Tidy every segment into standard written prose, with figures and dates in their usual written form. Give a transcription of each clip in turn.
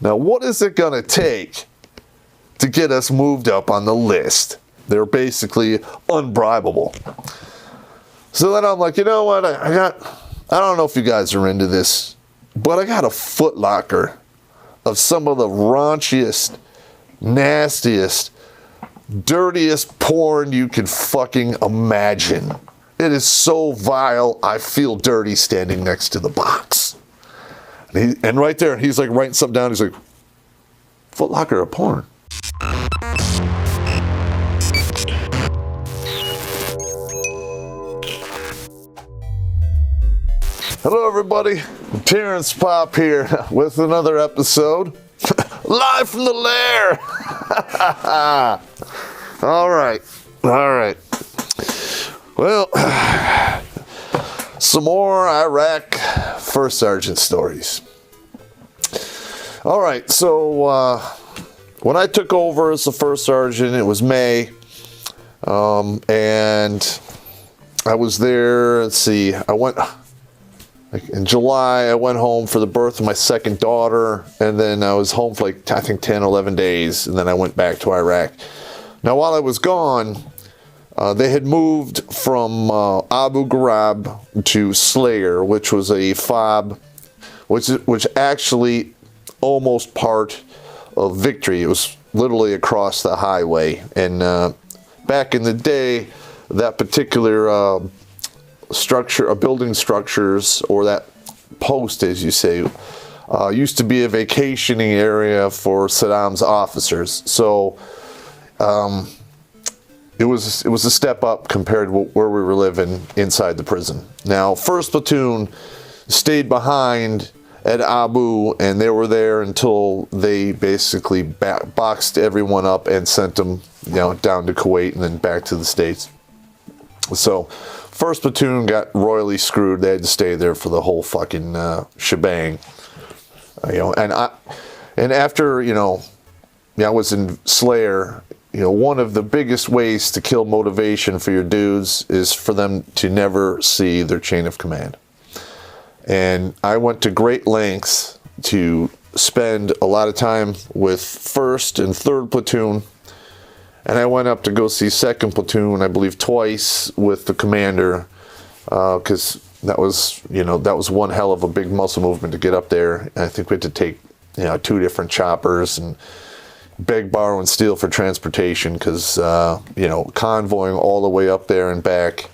Now, what is it going to take to get us moved up on the list? They're basically unbribable. So then I'm like, you know what? I don't know if you guys are into this, but I got a Foot Locker of some of the raunchiest, nastiest, dirtiest porn you could fucking imagine. It is so vile, I feel dirty standing next to the box. And right there, he's like writing something down. He's like, Foot Locker of porn. Hello, everybody. Terrence Popp here with another episode. Live from the Lair. All right. Well, some more Iraq First Sergeant stories. All right, so when I took over as the First Sergeant, it was May, and I was there. Let's see, in July, I went home for the birth of my second daughter, and then I was home for I think 10, 11 days, and then I went back to Iraq. Now, while I was gone, they had moved from Abu Ghraib to Lair, which was a fob, which actually almost part of Victory. It was literally across the highway. And back in the day, that particular building structures, or that post, as you say, used to be a vacationing area for Saddam's officers. So it was a step up compared to where we were living inside the prison. Now, 1st Platoon stayed behind at Abu, and they were there until they basically boxed everyone up and sent them, down to Kuwait and then back to the States. So 1st Platoon got royally screwed. They had to stay there for the whole fucking shebang. And after, I was in Lair. One of the biggest ways to kill motivation for your dudes is for them to never see their chain of command. And I went to great lengths to spend a lot of time with 1st and 3rd Platoon. And I went up to go see 2nd Platoon, I believe twice, with the commander, because that was one hell of a big muscle movement to get up there. And I think we had to take 2 different choppers and beg, borrow, and steal for transportation, because convoying all the way up there and back,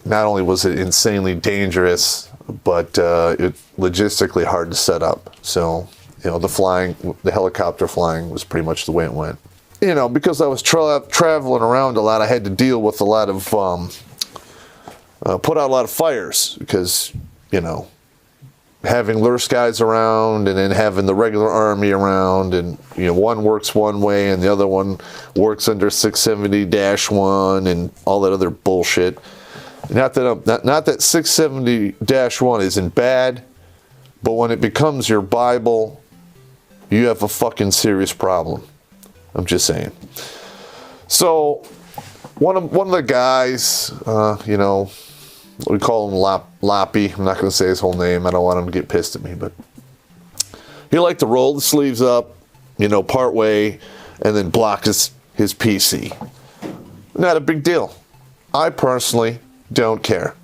not only was it insanely dangerous, but it logistically hard to set up. So the helicopter flying was pretty much the way it went. Because I was traveling around a lot, I had to deal with a lot of put out a lot of fires, because having Lursk guys around and then having the regular army around, and one works one way and the other one works under 670-1 and all that other bullshit. Not that 670-1 isn't bad, but when it becomes your Bible, you have a fucking serious problem. I'm just saying. So one of the guys, we call him Loppy. I'm not going to say his whole name. I don't want him to get pissed at me, but he liked to roll the sleeves up, part way, and then block his PC. Not a big deal. I personally don't care.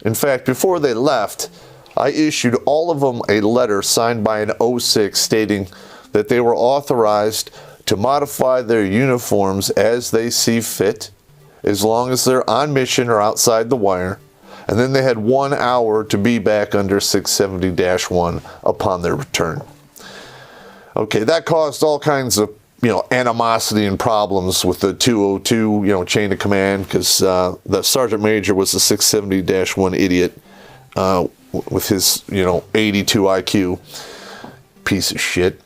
In fact, before they left, I issued all of them a letter signed by an 06 stating that they were authorized to modify their uniforms as they see fit, as long as they're on mission or outside the wire. And then they had 1 hour to be back under 670-1 upon their return. Okay, that caused all kinds of, animosity and problems with the 202, chain of command, because the sergeant major was a 670-1 idiot with his, 82 IQ. Piece of shit.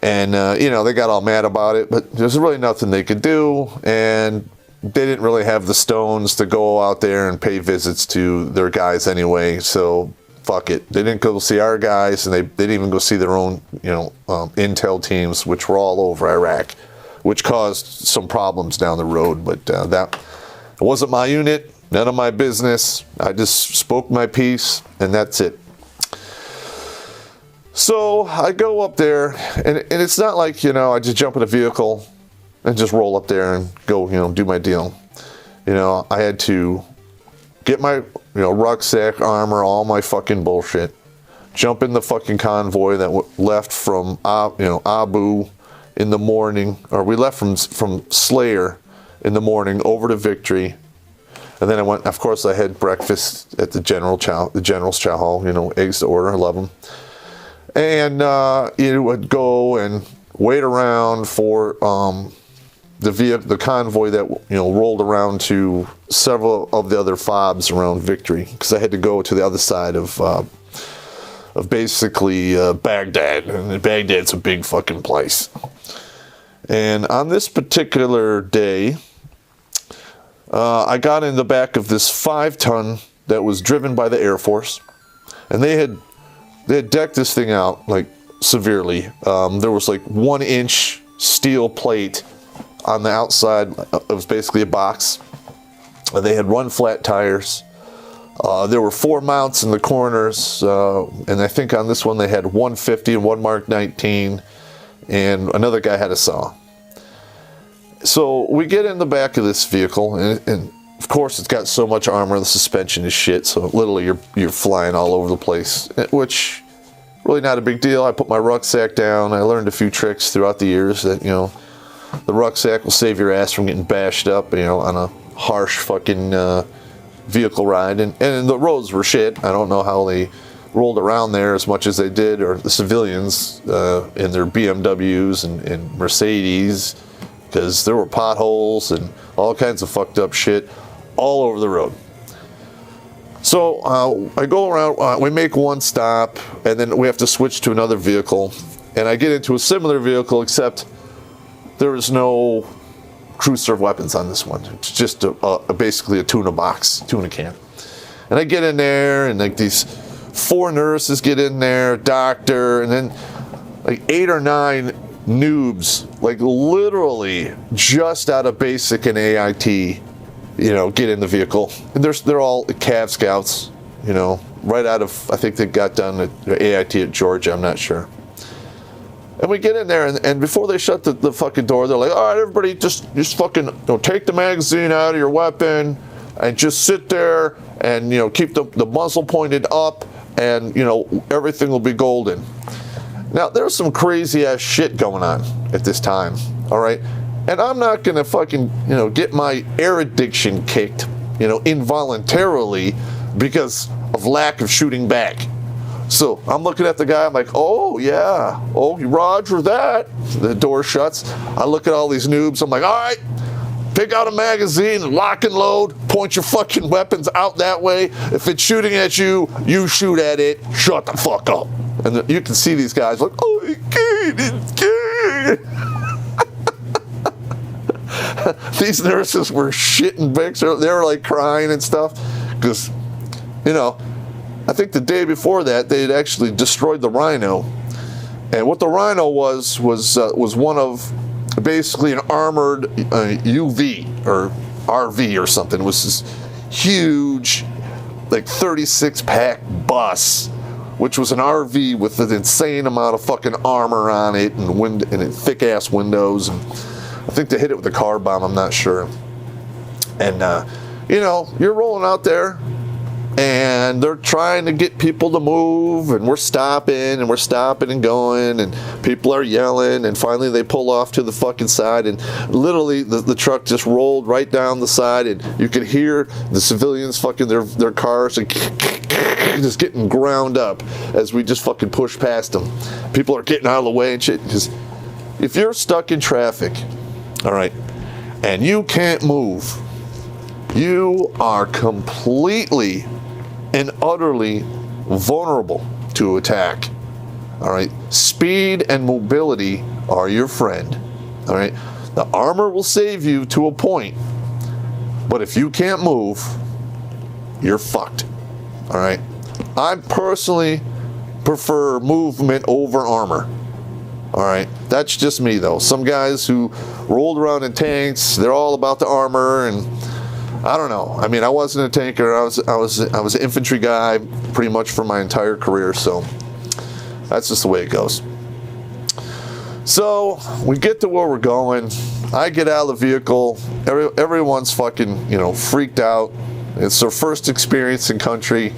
And, they got all mad about it, but there's really nothing they could do, and they didn't really have the stones to go out there and pay visits to their guys anyway, so fuck it. They didn't go see our guys, and they didn't even go see their own, intel teams, which were all over Iraq, which caused some problems down the road, but that wasn't my unit, none of my business. I just spoke my piece, and that's it. So I go up there, and it's not like, I just jump in a vehicle and just roll up there and go, do my deal. I had to get my, rucksack, armor, all my fucking bullshit, jump in the fucking convoy that left from, Abu in the morning, or we left from Lair in the morning over to Victory. And then I went, of course, I had breakfast at the General's Chow Hall, eggs to order, I love them. And would go and wait around for the convoy that rolled around to several of the other fobs around Victory, because I had to go to the other side of basically Baghdad, and Baghdad's a big fucking place. And on this particular day, I got in the back of this 5-ton that was driven by the Air Force, and they had decked this thing out like severely. There was like 1-inch steel plate on the outside. It was basically a box. They had run flat tires. There were 4 mounts in the corners, and I think on this one they had 150 and 1 Mark 19, and another guy had a saw. So we get in the back of this vehicle, and of course it's got so much armor, the suspension is shit, so literally you're flying all over the place, which really not a big deal. I put my rucksack down. I learned a few tricks throughout the years that, the rucksack will save your ass from getting bashed up, on a harsh fucking vehicle ride. And the roads were shit. I don't know how they rolled around there as much as they did, or the civilians in their BMWs and Mercedes, because there were potholes and all kinds of fucked up shit all over the road. So I go around, we make one stop, and then we have to switch to another vehicle. And I get into a similar vehicle, except there is no crew serve weapons on this one. It's just basically a tuna can. And I get in there, and like these 4 nurses get in there, doctor, and then like 8 or 9 noobs, like literally just out of basic and AIT, get in the vehicle. And they're all Cav Scouts, right out of, I think they got done at AIT at Georgia, I'm not sure. And we get in there, and before they shut the fucking door, they're like, all right, everybody, just fucking take the magazine out of your weapon and just sit there and, keep the muzzle pointed up, and, everything will be golden. Now, there's some crazy ass shit going on at this time, all right? And I'm not gonna fucking, get my air addiction kicked, involuntarily because of lack of shooting back. So I'm looking at the guy, I'm like, oh yeah, oh roger that. The door shuts. I look at all these noobs, I'm like, all right, pick out a magazine, lock and load, point your fucking weapons out that way. If it's shooting at you, you shoot at it, shut the fuck up. And you can see these guys like, oh, it's gay. These nurses were shitting bricks. They were like crying and stuff, because, I think the day before that they had actually destroyed the Rhino, and what the Rhino was one of basically an armored UV or RV or something. It was this huge, like 36-pack bus, which was an RV with an insane amount of fucking armor on it and thick ass windows. And I think they hit it with a car bomb, I'm not sure. And you're rolling out there, and they're trying to get people to move, and we're stopping and going, and people are yelling, and finally they pull off to the fucking side, and literally the truck just rolled right down the side, and you could hear the civilians fucking their cars and just getting ground up as we just fucking push past them. People are getting out of the way and shit. Because if you're stuck in traffic, all right, and you can't move, you are completely and utterly vulnerable to attack. All right, speed and mobility are your friend. All right, the armor will save you to a point, but if you can't move, you're fucked. All right, I personally prefer movement over armor. All right, that's just me though. Some guys who rolled around in tanks, they're all about the armor, and I don't know. I mean, I wasn't a tanker. I was an infantry guy pretty much for my entire career. So That's just the way it goes. So we get to where we're going. I get out of the vehicle. Everyone's fucking, freaked out. It's their first experience in country.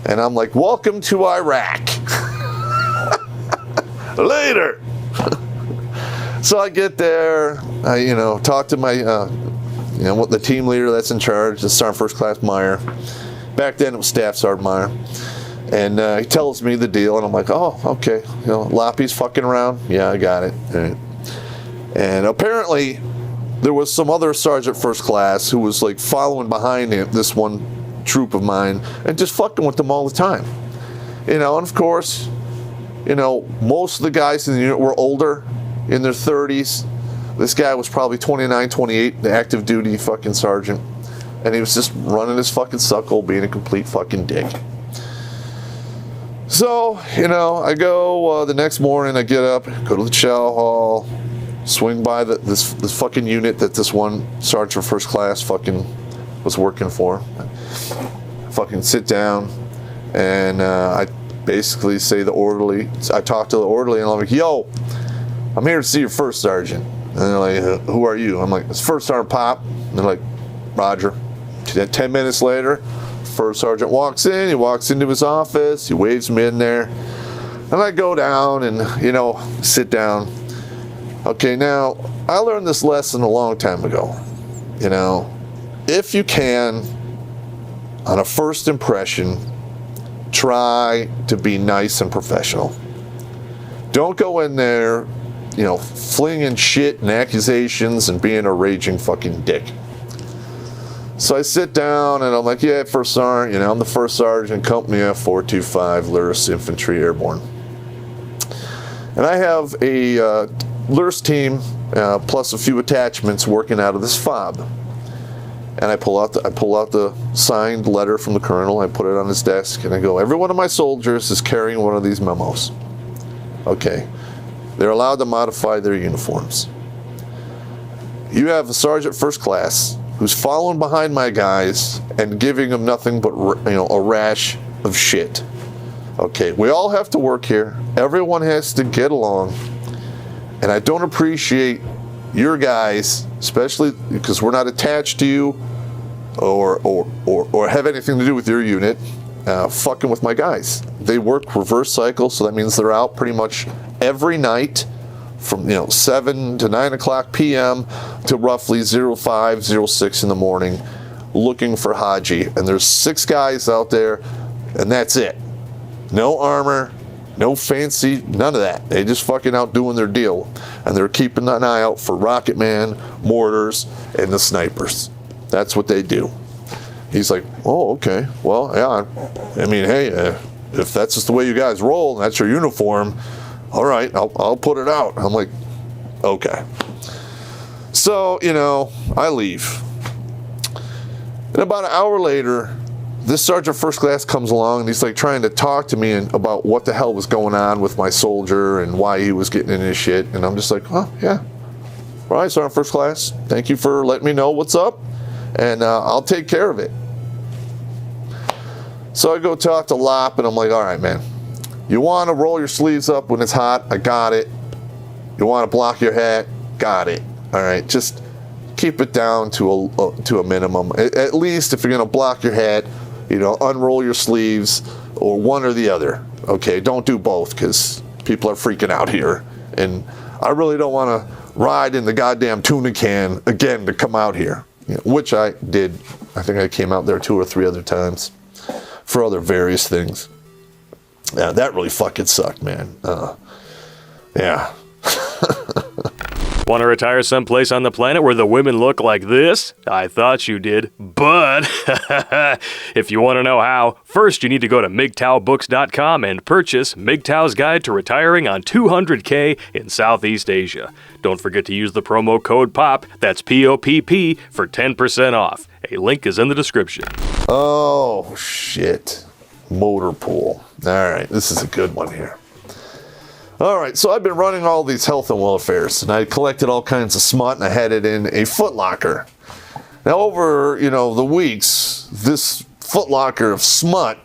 And I'm like, welcome to Iraq. Later. So I get there. I, talk to my, the team leader that's in charge, the Sergeant First Class Meyer. Back then it was Staff Sergeant Meyer. And he tells me the deal, and I'm like, oh, okay. Loppy's fucking around. Yeah, I got it. All right. And apparently, there was some other Sergeant First Class who was like following behind him, this one troop of mine, and just fucking with them all the time. And of course, most of the guys in the unit were older, in their 30s. This guy was probably 29, 28, the active duty fucking sergeant. And he was just running his fucking suckle, being a complete fucking dick. So, I go the next morning, I get up, go to the chow hall, swing by this fucking unit that this one Sergeant First Class fucking was working for. I fucking sit down, and I basically say the orderly, I talk to the orderly, and I'm like, yo, I'm here to see your first sergeant. And they're like, who are you? I'm like, it's First Sergeant Popp. And they're like, Roger. 10 minutes later, First Sergeant walks in, he walks into his office, he waves me in there, and I go down and, sit down. Okay, now, I learned this lesson a long time ago. If you can, on a first impression, try to be nice and professional. Don't go in there, flinging shit and accusations and being a raging fucking dick. So I sit down and I'm like, yeah, First Sergeant, I'm the First Sergeant, Company F425, LURS Infantry Airborne. And I have a LURS team plus a few attachments working out of this fob. And I pull out the signed letter from the colonel, I put it on his desk, and I go, every one of my soldiers is carrying one of these memos. Okay. They're allowed to modify their uniforms. You have a Sergeant First Class who's following behind my guys and giving them nothing but a rash of shit. Okay, we all have to work here. Everyone has to get along. And I don't appreciate your guys, especially because we're not attached to you or have anything to do with your unit, fucking with my guys. They work reverse cycle, so that means they're out pretty much every night from 7 to 9 o'clock p.m. to roughly 05, 06 in the morning looking for Haji. And there's 6 guys out there, and that's it. No armor, no fancy, none of that. They just fucking out doing their deal. And they're keeping an eye out for Rocket Man, mortars, and the snipers. That's what they do. He's like, oh, okay. Well, yeah, I mean, hey, if that's just the way you guys roll, and that's your uniform, all right, I'll put it out. I'm like, okay. So, I leave. And about an hour later, this Sergeant First Class comes along, and he's like trying to talk to me about what the hell was going on with my soldier and why he was getting in his shit. And I'm just like, oh, yeah. All right, Sergeant First Class, thank you for letting me know what's up, and I'll take care of it. So I go talk to Lop, and I'm like, all right, man. You want to roll your sleeves up when it's hot? I got it. You want to block your hat? Got it. All right, just keep it down to a minimum. At least if you're going to block your hat, unroll your sleeves or one or the other. Okay, don't do both because people are freaking out here. And I really don't want to ride in the goddamn tuna can again to come out here, which I did. I think I came out there 2 or 3 other times for other various things. Yeah, that really fucking sucked, man. Yeah. Want to retire someplace on the planet where the women look like this? I thought you did, but if you want to know how, first you need to go to MGTOWbooks.com and purchase MGTOW's Guide to Retiring on 200K in Southeast Asia. Don't forget to use the promo code POPP, that's P-O-P-P, for 10% off. A link is in the description. Oh, shit. Motor pool. All right, this is a good one here. All right, so I've been running all these health and welfares, and I collected all kinds of smut, and I had it in a Foot Locker. Now, over, the weeks, this Foot Locker of smut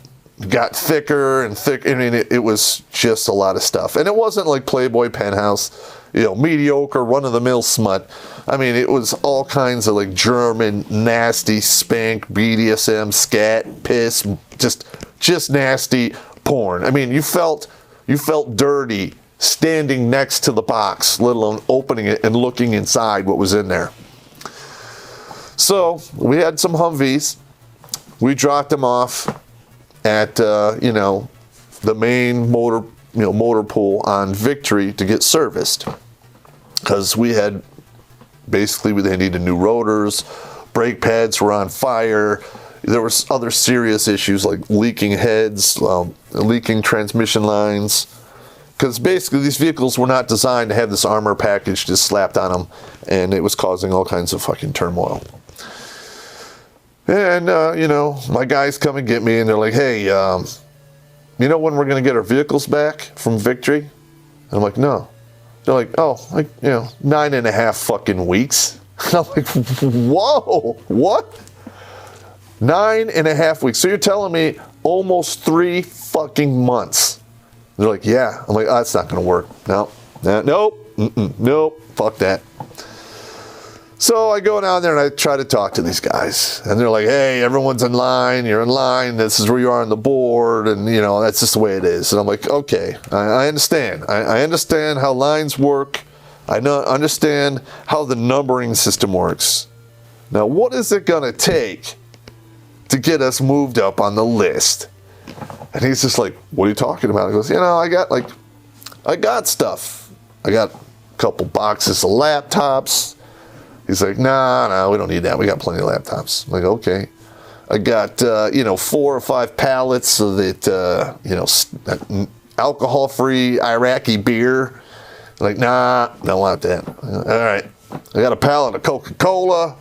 got thicker and thicker. I mean, it was just a lot of stuff. And it wasn't like Playboy Penthouse, mediocre, run-of-the-mill smut. I mean, it was all kinds of like German, nasty, spank, BDSM, scat, piss, just nasty porn. I mean, you felt dirty standing next to the box, let alone opening it and looking inside what was in there. So we had some Humvees. We dropped them off at the main motor pool on Victory to get serviced, because they needed new rotors, brake pads were on fire. There was other serious issues like leaking heads, leaking transmission lines, because basically these vehicles were not designed to have this armor package just slapped on them, and it was causing all kinds of fucking turmoil. And, my guys come and get me, and they're like, hey, you know when we're going to get our vehicles back from Victory? And I'm like, no. They're like, 9.5 fucking weeks. And I'm like, whoa, what? 9.5 weeks. So you're telling me almost 3 fucking months. They're like, yeah. I'm like, that's not going to work. Nope, fuck that. So I go down there and I try to talk to these guys. And they're like, hey, everyone's in line. You're in line. This is where you are on the board. And, that's just the way it is. And I'm like, okay, I understand. I understand how lines work. I understand how the numbering system works. Now, what is it going to take to get us moved up on the list? And he's just like, what are you talking about? He goes, I got stuff. I got a couple boxes of laptops. He's like, no, we don't need that. We got plenty of laptops. I'm like, okay. I got, 4 or 5 pallets of that, alcohol-free Iraqi beer. I'm like, nah, don't want that. All right. I got a pallet of Coca-Cola.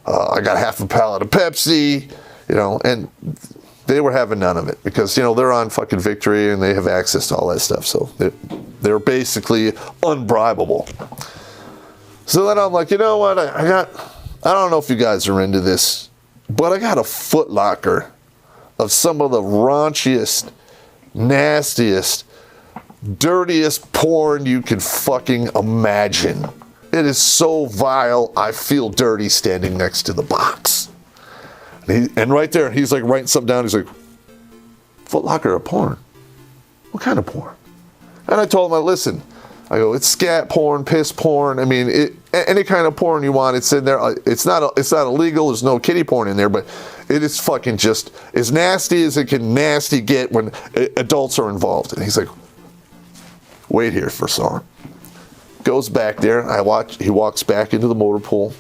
I got half a pallet of Pepsi, and they were having none of it because, they're on fucking Victory and they have access to all that stuff. So they're basically unbribable. So then I'm like, you know what? I don't know if you guys are into this, but I got a Foot Locker of some of the raunchiest, nastiest, dirtiest porn you can fucking imagine. It is so vile, I feel dirty standing next to the box. And right there, he's like writing something down. He's like, Foot Locker of porn? What kind of porn? And I told him, listen, I go, it's scat porn, piss porn. I mean, any kind of porn you want, it's in there. It's not illegal. There's no kiddie porn in there, but it is fucking just as nasty as it can nasty get when adults are involved. And he's like, wait here for a second. Goes back there. He walks back into the motor pool,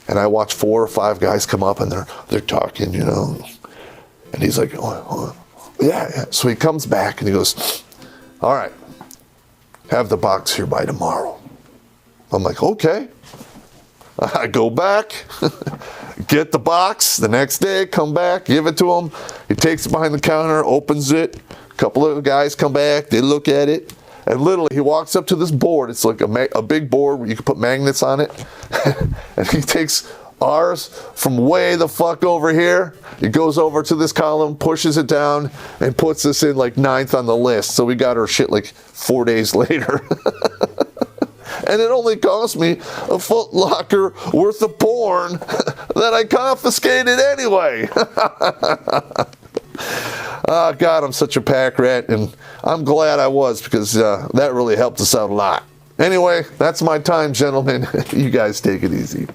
and I watch 4 or 5 guys come up, and they're talking, And he's like, oh, yeah. So he comes back and he goes, all right. Have the box here by tomorrow. I'm like, okay. I go back, get the box the next day, come back, give it to him. He takes it behind the counter, opens it. A couple of guys come back, they look at it. And literally, he walks up to this board. It's like a big board where you can put magnets on it. And he takes ours from way the fuck over here. He goes over to this column, pushes it down, and puts us in like 9th on the list. So we got our shit like 4 days later. And it only cost me a Foot Locker worth of porn that I confiscated anyway. Oh, God, I'm such a pack rat, and I'm glad I was, because that really helped us out a lot. Anyway, that's my time, gentlemen. You guys take it easy.